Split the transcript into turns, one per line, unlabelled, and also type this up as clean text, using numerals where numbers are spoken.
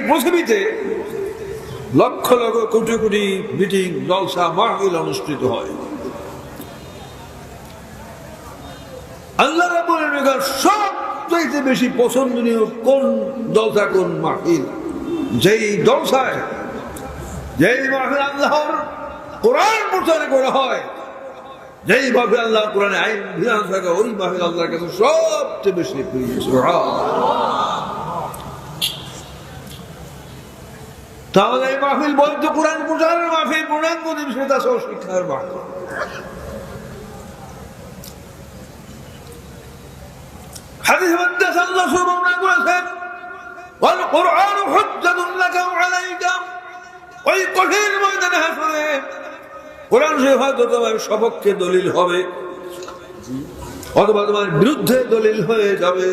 পৃথিবীতে লক্ষ লক্ষ কোটি কোটি মিটিং জলসা মাহফিল অনুষ্ঠিত হয়। আল্লাহ রাব্বুল আলামিন সবচেয়ে বেশি পছন্দনীয় কোন জলসা, কোন মাহফিল? যেই জলসায়, যেই মাহফিল আল্লাহর কোরআন প্রচার করা হয়, যেই মাহফিল আল্লাহ কোরআনে আইন বিধান থাকে, ওই মাহফিল আল্লাহর কাছে সবচেয়ে বেশি প্রিয়। তাহলে এই মাহফিল বৈধ কোরআন প্রচারের মাহফিল, পূর্ণাঙ্গ দিবসতা সহ শিক্ষার মাহফিল। হাদিস মধ্যে আল্লাহ সুবহানাহু ওয়া তাআলা বলেছেন, ওয়াল কুরআনু হুজ্জাতুন লাকা ওয়া আলাইকা। ওই কঠিন ময়দানে হাসরে কোরআন শরীফ হয়তো তোমার সপক্ষে দলিল হবে অথবা তোমার বিরুদ্ধে দলিল হয়ে যাবে।